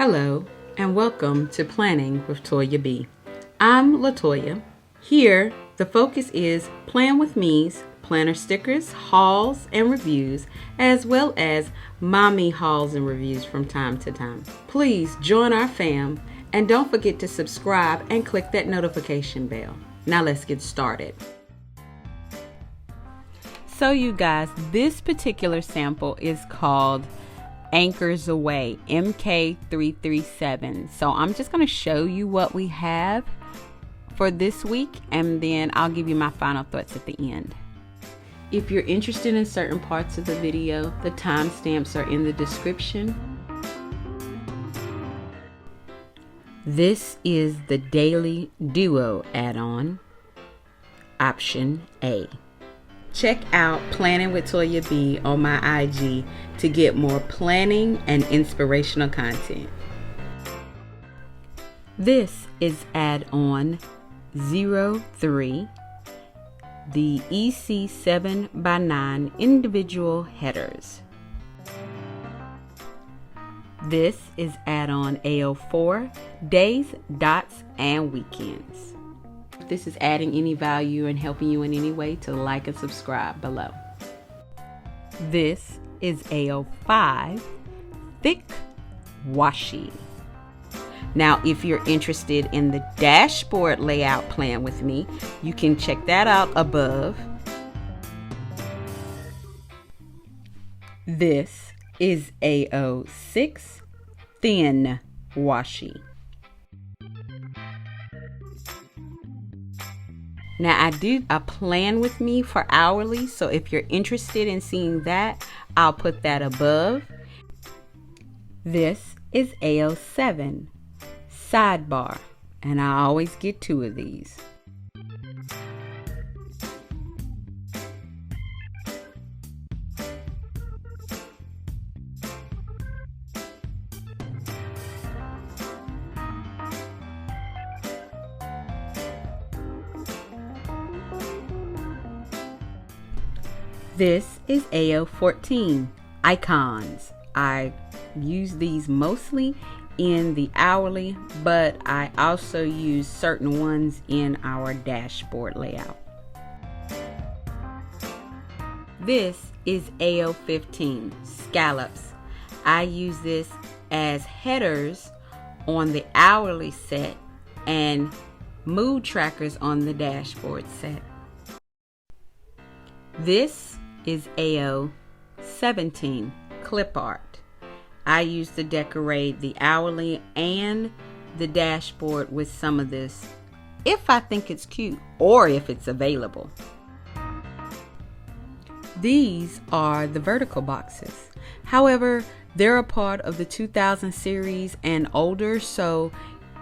Hello and welcome to Planning with Toya B. I'm LaToya. Here, the focus is Plan with Me's planner stickers, hauls, and reviews, as well as mommy hauls and reviews from time to time. Please join our fam and don't forget to subscribe and click that notification bell. Now let's get started. So you guys, this particular sample is called Anchors Away, MK337. So I'm just going to show you what we have for this week, and then I'll give you my final thoughts at the end. If you're interested in certain parts of the video, the timestamps are in the description. This is the Daily Duo add-on, option A. Check out Planning with Toya B on my IG to get more planning and inspirational content. This is add-on 03, the EC 7x9 individual headers. This is add-on AO4, days, dots, and weekends. If this is adding any value and helping you in any way, to like and subscribe below. This is AO5, thick washi. Now, if you're interested in the dashboard layout plan with me, you can check that out above. This is AO6, thin washi. Now, I do a plan with me for hourly, so if you're interested in seeing that, I'll put that above. This is AO7, Sidebar, and I always get 2 of these. This is AO14, icons. I use these mostly in the hourly, but I also use certain ones in our dashboard layout. This is AO15, Scallops. I use this as headers on the hourly set and mood trackers on the dashboard set. This is AO17, clip art. I used to decorate the hourly and the dashboard with some of this, if I think it's cute or if it's available. These are the vertical boxes. However, they're a part of the 2000 series and older, so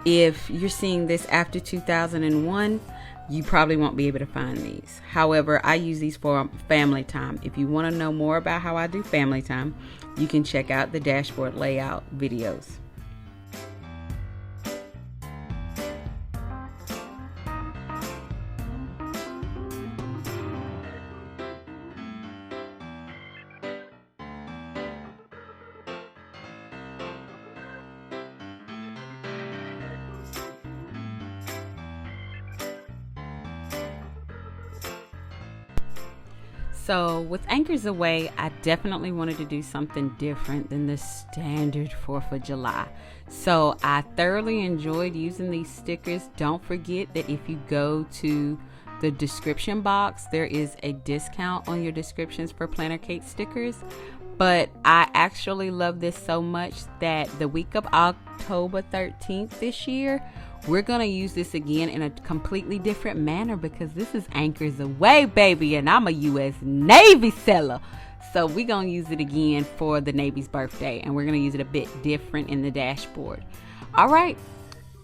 if you're seeing this after 2001, you probably won't be able to find these. However, I use these for family time. If you want to know more about how I do family time, you can check out the dashboard layout videos. So with Anchors Away, I definitely wanted to do something different than the standard 4th of July. So I thoroughly enjoyed using these stickers. Don't forget that if you go to the description box, there is a discount on your descriptions for Planner Cake stickers. But I actually love this so much that the week of October 13th this year, we're going to use this again in a completely different manner because this is Anchors Away, baby, and I'm a U.S. Navy seller. So we're going to use it again for the Navy's birthday, and we're going to use it a bit different in the dashboard. All right,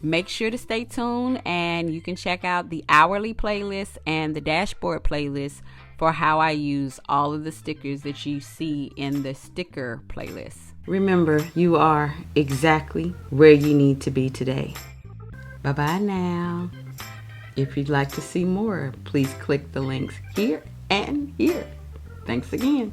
make sure to stay tuned, and you can check out the hourly playlist and the dashboard playlist for how I use all of the stickers that you see in the sticker playlist. Remember, you are exactly where you need to be today. Bye-bye now. If you'd like to see more, please click the links here and here. Thanks again.